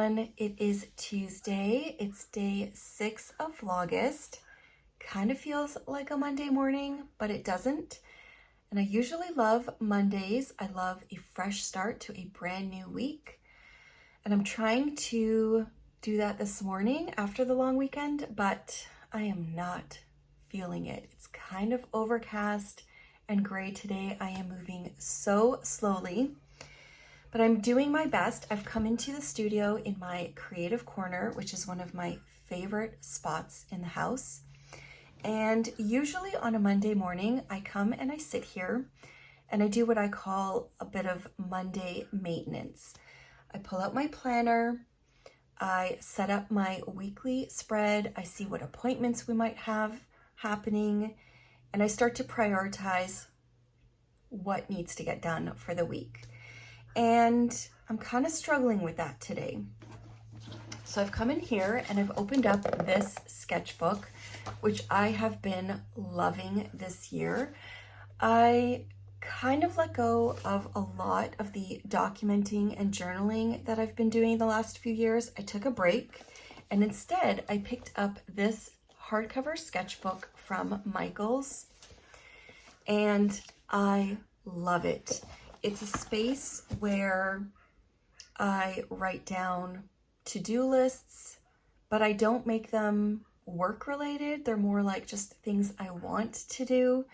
everyone. It is Tuesday. It's day 6 of Vlogust. Kind of feels like a Monday morning, but it doesn't. And I usually love Mondays. I love a fresh start to a brand new week. And I'm trying to do that this morning after the long weekend, but I am not feeling it. It's kind of overcast and gray today. I am moving so slowly. But I'm doing my best. I've come into the studio in my creative corner, which is one of my favorite spots in the house. And usually on a Monday morning, I come and I sit here and I do what I call a bit of Monday maintenance. I pull out my planner, I set up my weekly spread, I see what appointments we might have happening, and I start to prioritize what needs to get done for the week. And I'm kind of struggling with that today. So I've come in here and I've opened up this sketchbook, which I have been loving this year. I kind of let go of a lot of the documenting and journaling that I've been doing the last few years. I took a break and instead I picked up this hardcover sketchbook from Michaels and I love it. It's a space where I write down to-do lists, but I don't make them work related. They're more like just things I want to do.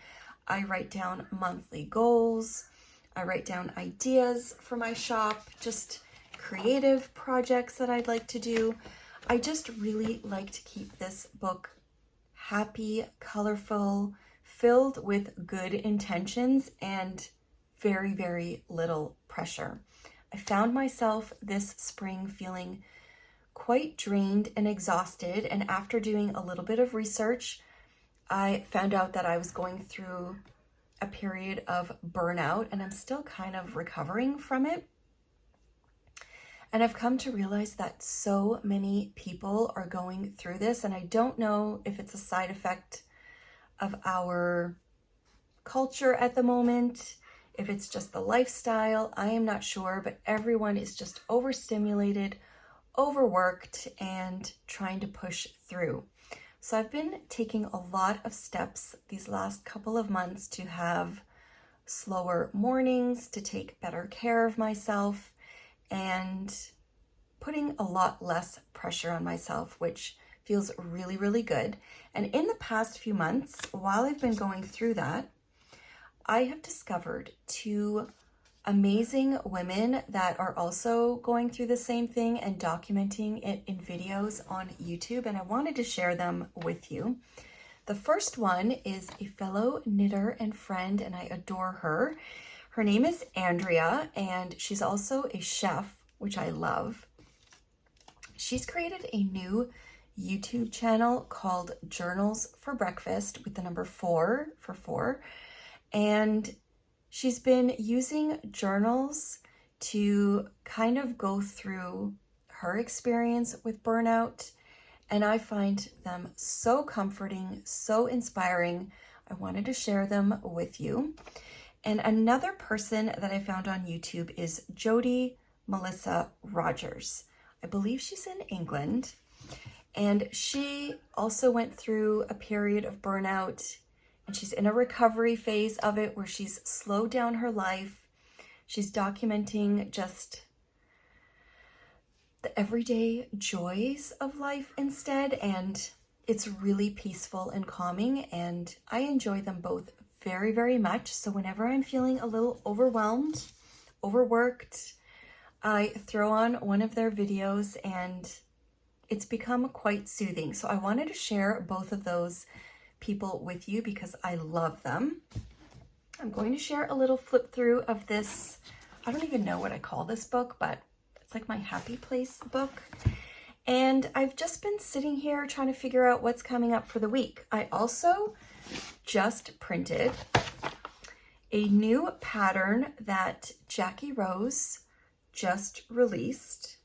I write down monthly goals. I write down ideas for my shop, just creative projects that I'd like to do. I just really like to keep this book happy, colorful, filled with good intentions and very, very little pressure. I found myself this spring feeling quite drained and exhausted, and after doing a little bit of research, I found out that I was going through a period of burnout, and I'm still kind of recovering from it. And I've come to realize that so many people are going through this, and I don't know if it's a side effect of our culture at the moment, if it's just the lifestyle, I am not sure, but everyone is just overstimulated, overworked, and trying to push through. So I've been taking a lot of steps these last couple of months to have slower mornings, to take better care of myself, and putting a lot less pressure on myself, which feels really, really good. And in the past few months, while I've been going through that, I have discovered 2 amazing women that are also going through the same thing and documenting it in videos on YouTube, and I wanted to share them with you. The first one is a fellow knitter and friend, and I adore her. Her name is Andrea, and she's also a chef, which I love. She's created a new YouTube channel called Journals for Breakfast with the number 4 for 4. And she's been using journals to kind of go through her experience with burnout. And I find them so comforting, so inspiring. I wanted to share them with you. And another person that I found on YouTube is Jodie Melissa Rogers. I believe she's in England. And she also went through a period of burnout, and she's in a recovery phase of it where she's slowed down her life. She's documenting just the everyday joys of life instead, and it's really peaceful and calming, and I enjoy them both very, very much. So whenever I'm feeling a little overwhelmed, overworked, I throw on one of their videos and it's become quite soothing. So I wanted to share both of those people with you because I love them. I'm going to share a little flip through of this. I don't even know what I call this book, but it's like my happy place book. And I've just been sitting here trying to figure out what's coming up for the week. I also just printed a new pattern that Jackie Rose just released.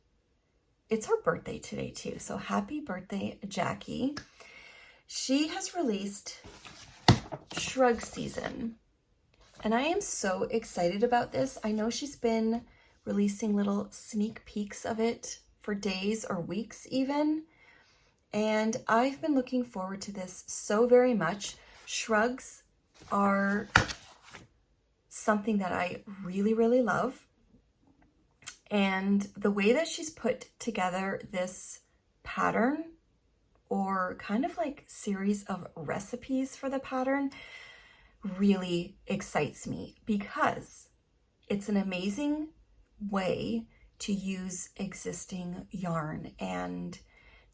It's her birthday today too, so happy birthday, Jackie. She has released Shrug Season, and I am so excited about this. I know she's been releasing little sneak peeks of it for days or weeks even. And I've been looking forward to this so very much. Shrugs are something that I really, really love. And the way that she's put together this pattern, or kind of like series of recipes for the pattern, really excites me because it's an amazing way to use existing yarn. And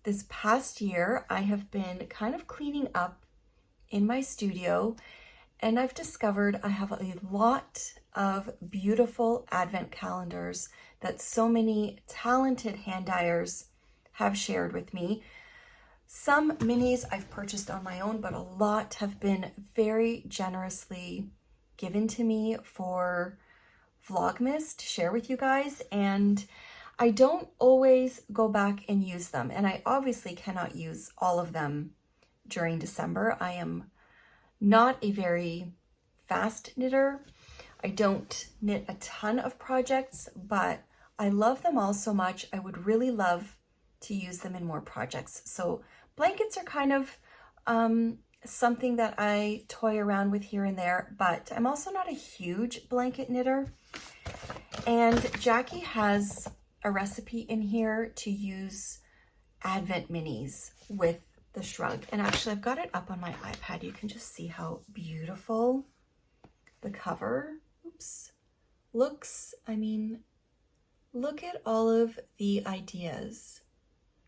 this past year, I have been kind of cleaning up in my studio, and I've discovered I have a lot of beautiful advent calendars that so many talented hand dyers have shared with me. Some minis I've purchased on my own, but a lot have been very generously given to me for Vlogmas to share with you guys. And I don't always go back and use them. And I obviously cannot use all of them during December. I am not a very fast knitter. I don't knit a ton of projects, but I love them all so much. I would really love to use them in more projects. So blankets are kind of something that I toy around with here and there, but I'm also not a huge blanket knitter. And Jackie has a recipe in here to use Advent minis with the Shrug. And actually I've got it up on my iPad. You can just see how beautiful the cover, looks. I mean, look at all of the ideas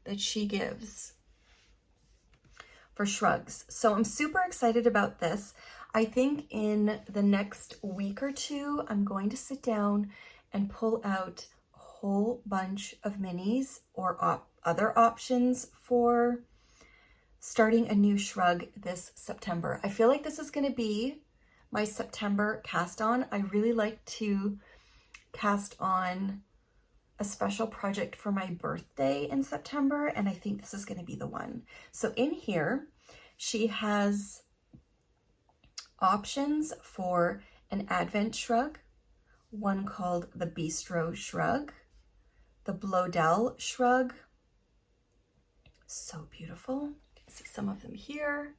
that she gives for Shrugs. So I'm super excited about this. I think in the next week or two, I'm going to sit down and pull out a whole bunch of minis or other options for starting a new Shrug this September. I feel like this is going to be my September cast on. I really like to cast on a special project for my birthday in September, and I think this is going to be the one. So in here, she has options for an Advent Shrug, one called the Bistro Shrug, the Blodell Shrug. So beautiful. You can see some of them here.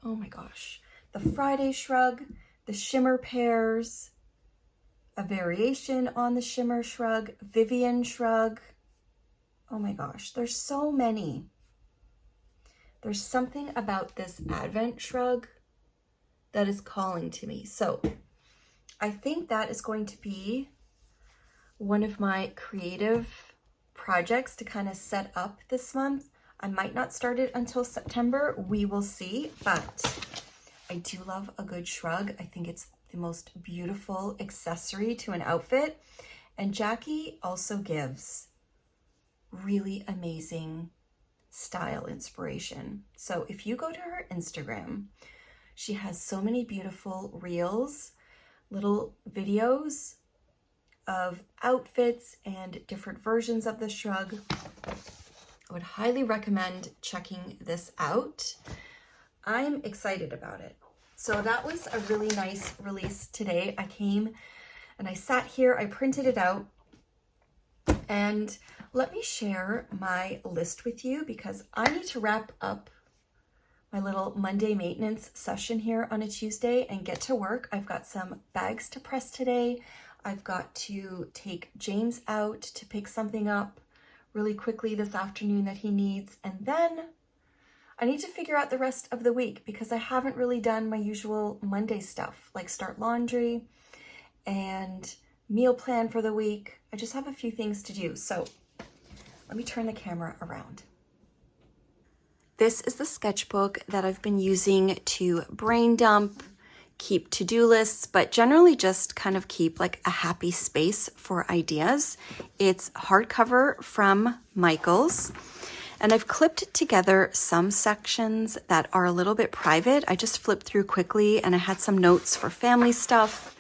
Oh my gosh. The Friday Shrug, the Shimmer Pears, a variation on the Shimmer Shrug, Vivian Shrug. Oh my gosh, there's so many. There's something about this Advent Shrug that is calling to me. So I think that is going to be one of my creative projects to kind of set up this month. I might not start it until September. We will see, but I do love a good Shrug. I think it's the most beautiful accessory to an outfit. And Jackie also gives really amazing style inspiration. So if you go to her Instagram, she has so many beautiful reels, little videos of outfits and different versions of the Shrug. I would highly recommend checking this out. I'm excited about it. So that was a really nice release today. I came and I sat here, I printed it out, and let me share my list with you because I need to wrap up my little Monday maintenance session here on a Tuesday and get to work. I've got some bags to press today. I've got to take James out to pick something up really quickly this afternoon that he needs. And then I need to figure out the rest of the week because I haven't really done my usual Monday stuff, like start laundry and meal plan for the week. I just have a few things to do. So let me turn the camera around. This is the sketchbook that I've been using to brain dump, keep to-do lists, but generally just kind of keep like a happy space for ideas. It's hardcover from Michaels, and I've clipped together some sections that are a little bit private. I just flipped through quickly and I had some notes for family stuff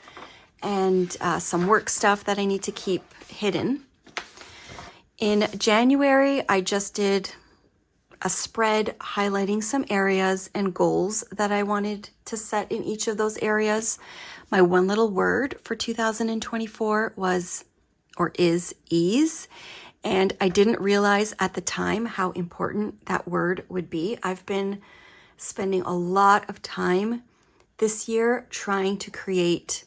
and some work stuff that I need to keep hidden. In January, I just did a spread highlighting some areas and goals that I wanted to set in each of those areas. My one little word for 2024 was, or is, ease. And I didn't realize at the time how important that word would be. I've been spending a lot of time this year trying to create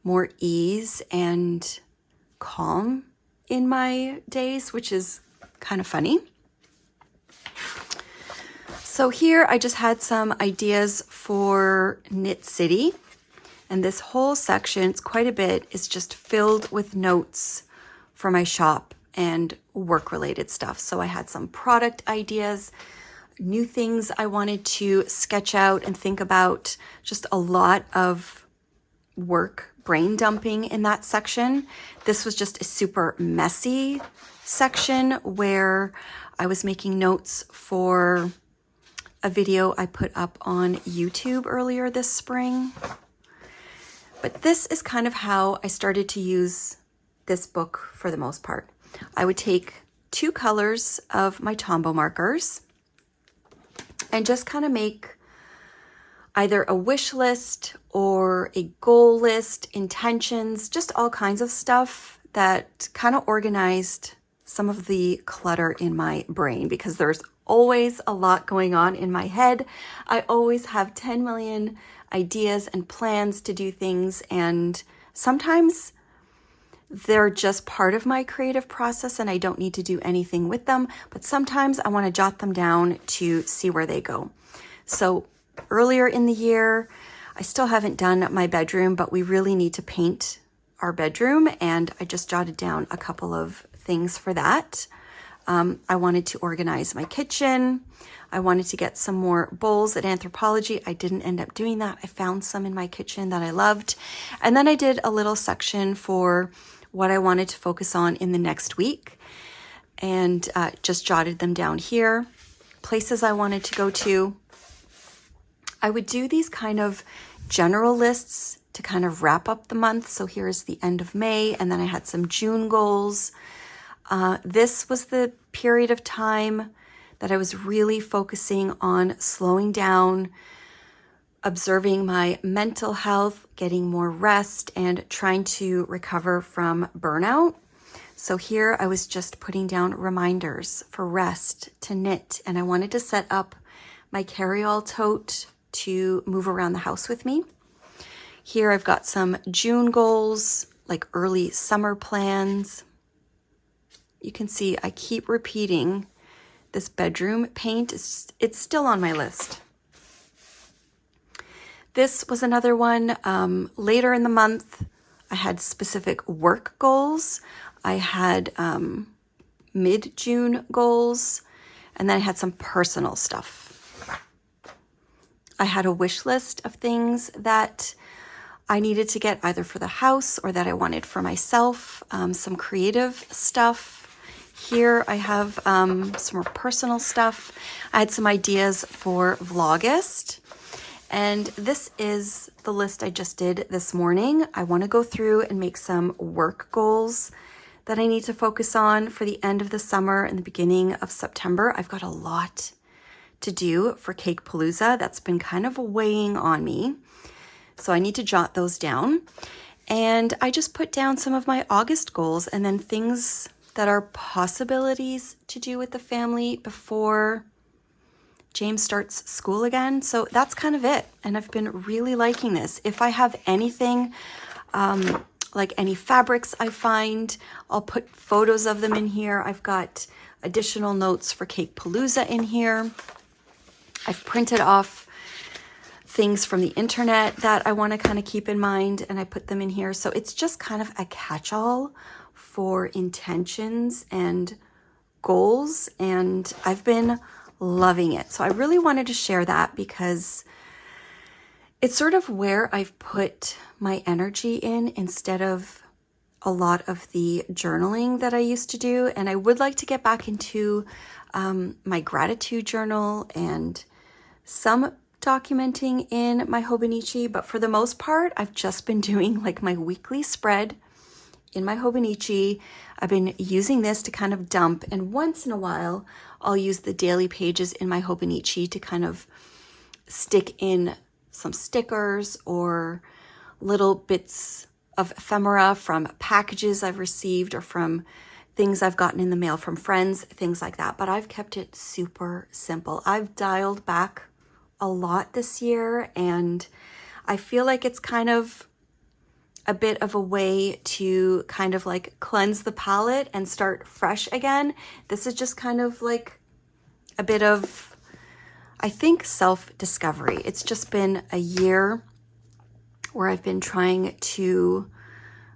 more ease and calm in my days, which is kind of funny. So here I just had some ideas for Knit City, and this whole section, it's quite a bit, is just filled with notes for my shop and work related stuff. So I had some product ideas, new things I wanted to sketch out and think about, just a lot of work brain dumping in that section. This was just a super messy section where I was making notes for a video I put up on YouTube earlier this spring. But this is kind of how I started to use this book for the most part. I would take 2 colors of my Tombow markers and just kind of make either a wish list or a goal list, intentions, just all kinds of stuff that kind of organized some of the clutter in my brain, because there's always a lot going on in my head. I always have 10 million ideas and plans to do things, and sometimes they're just part of my creative process and I don't need to do anything with them, but sometimes I want to jot them down to see where they go. So earlier in the year, I still haven't done my bedroom, but we really need to paint our bedroom, and I just jotted down a couple of things for that. I wanted to organize my kitchen. I wanted to get some more bowls at Anthropologie. I didn't end up doing that. I found some in my kitchen that I loved. And then I did a little section for what I wanted to focus on in the next week, and just jotted them down here. Places I wanted to go to. I would do these kind of general lists to kind of wrap up the month. So here's the end of May, and then I had some June goals. This was the period of time that I was really focusing on slowing down, observing my mental health, getting more rest, and trying to recover from burnout. So here I was just putting down reminders for rest, to knit, and I wanted to set up my carry-all tote to move around the house with me. Here I've got some June goals, like early summer plans. You can see I keep repeating this bedroom paint. It's still on my list. This was another one. Later in the month, I had specific work goals. I had mid-June goals, and then I had some personal stuff. I had a wish list of things that I needed to get either for the house or that I wanted for myself, some creative stuff. Here I have some more personal stuff. I had some ideas for Vlogust, and this is the list I just did this morning. I want to go through and make some work goals that I need to focus on for the end of the summer and the beginning of September. I've got a lot to do for Cake Palooza. That's been kind of weighing on me. So I need to jot those down. And I just put down some of my August goals and then things that are possibilities to do with the family before James starts school again. So that's kind of it. And I've been really liking this. If I have anything, like any fabrics I find, I'll put photos of them in here. I've got additional notes for Cake Palooza in here. I've printed off things from the internet that I want to kind of keep in mind, and I put them in here. So it's just kind of a catch-all for intentions and goals, and I've been loving it. So I really wanted to share that because it's sort of where I've put my energy in instead of a lot of the journaling that I used to do. And I would like to get back into my gratitude journal and some documenting in my Hobonichi, but for the most part, I've just been doing like my weekly spread in my Hobonichi. I've been using this to kind of dump, and once in a while, I'll use the daily pages in my Hobonichi to kind of stick in some stickers or little bits of ephemera from packages I've received or from things I've gotten in the mail from friends, things like that. But I've kept it super simple. I've dialed back a lot this year, and I feel like it's kind of a bit of a way to kind of like cleanse the palette and start fresh again. This is just kind of like a bit of, I think, self-discovery. It's just been a year where I've been trying to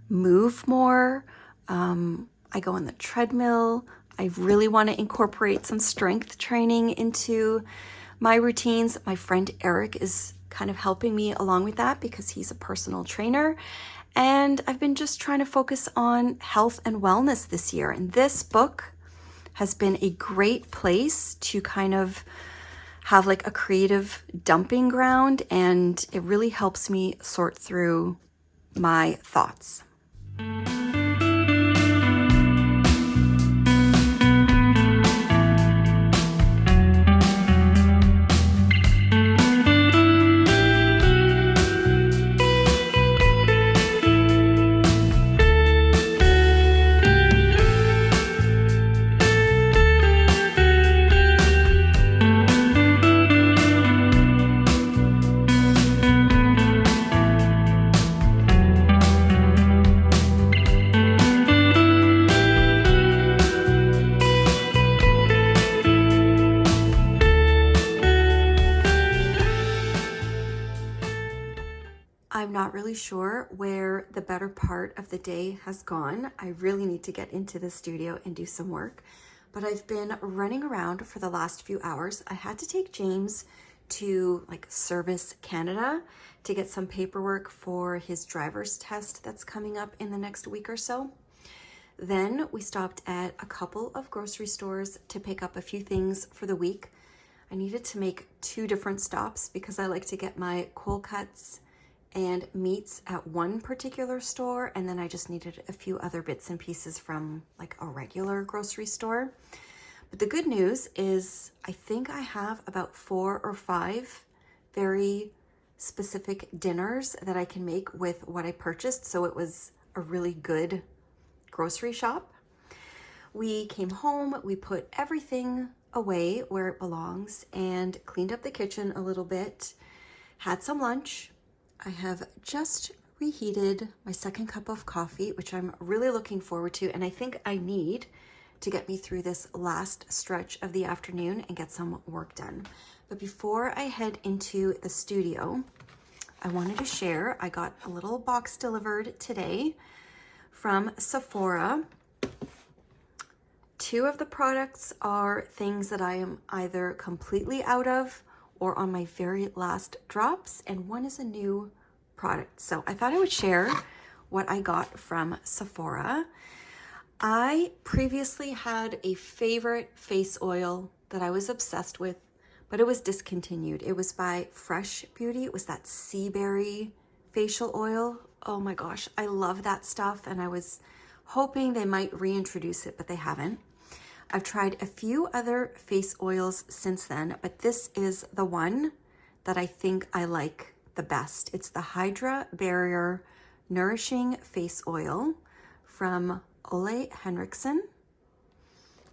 move more. I go on the treadmill. I really want to incorporate some strength training into my routines. My friend Eric is kind of helping me along with that because he's a personal trainer. And I've been just trying to focus on health and wellness this year. And this book has been a great place to kind of have like a creative dumping ground, and it really helps me sort through my thoughts. I'm not really sure where the better part of the day has gone. I really need to get into the studio and do some work, but I've been running around for the last few hours. I had to take James to like Service Canada to get some paperwork for his driver's test that's coming up in the next week or so. Then we stopped at a couple of grocery stores to pick up a few things for the week. I needed to make 2 different stops because I like to get my cold cuts and meats at one particular store, and then I just needed a few other bits and pieces from like a regular grocery store. But the good news is I think I have about 4 or 5 very specific dinners that I can make with what I purchased, so it was a really good grocery shop. We came home, we put everything away where it belongs and cleaned up the kitchen a little bit, had some lunch. I have just reheated my second cup of coffee, which I'm really looking forward to, and I think I need to get me through this last stretch of the afternoon and get some work done. But before I head into the studio, I wanted to share, I got a little box delivered today from Sephora. 2 of the products are things that I am either completely out of or on my very last drops, and 1 is a new product. So I thought I would share what I got from Sephora. I previously had a favorite face oil that I was obsessed with, but it was discontinued. It was by Fresh Beauty. It was that sea berry facial oil. Oh my gosh, I love that stuff, and I was hoping they might reintroduce it, but they haven't. I've tried a few other face oils since then, but this is the one that I think I like the best. It's the Hydra Barrier Nourishing Face Oil from Ole Henriksen.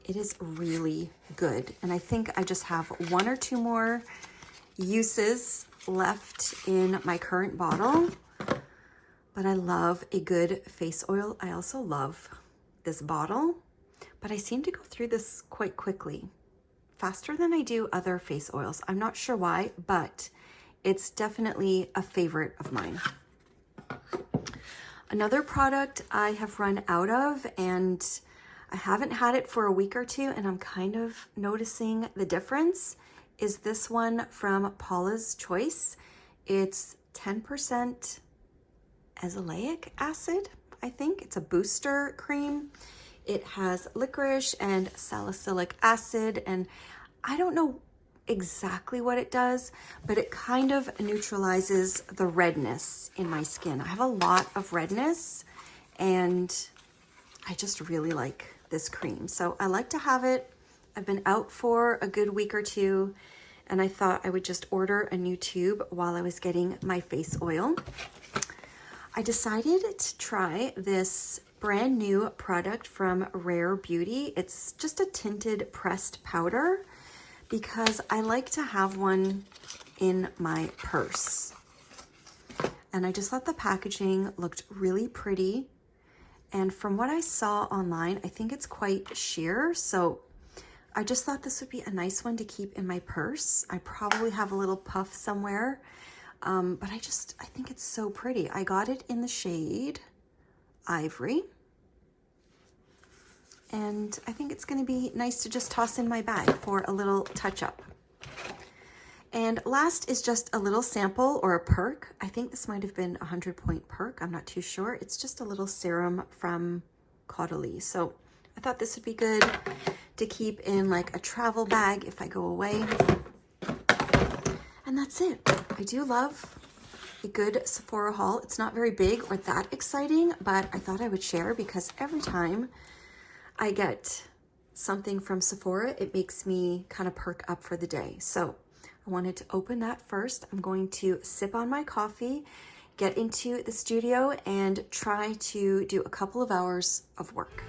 It is really good, and I think I just have 1 or 2 more uses left in my current bottle, but I love a good face oil. I also love this bottle, but I seem to go through this quite quickly, faster than I do other face oils. I'm not sure why, but it's definitely a favorite of mine. Another product I have run out of, and I haven't had it for a week or 2, and I'm kind of noticing the difference, is this one from Paula's Choice. It's 10% azelaic acid, I think. It's a booster cream. It has licorice and salicylic acid, and I don't know exactly what it does, but it kind of neutralizes the redness in my skin. I have a lot of redness, and I just really like this cream. So I like to have it. I've been out for a good week or 2, and I thought I would just order a new tube while I was getting my face oil. I decided to try this brand new product from Rare Beauty. It's just a tinted pressed powder because I like to have one in my purse. And I just thought the packaging looked really pretty. And from what I saw online, I think it's quite sheer. So I just thought this would be a nice one to keep in my purse. I probably have a little puff somewhere, but I think it's so pretty. I got it in the shade Ivory. And I think it's going to be nice to just toss in my bag for a little touch up. And last is just a little sample or a perk. I think this might have been a 100-point perk. I'm not too sure. It's just a little serum from Caudalie. So I thought this would be good to keep in like a travel bag if I go away. And that's it. I do love a good Sephora haul. It's not very big or that exciting, but I thought I would share because every time I get something from Sephora, it makes me kind of perk up for the day. So I wanted to open that first. I'm going to sip on my coffee, get into the studio, and try to do a couple of hours of work.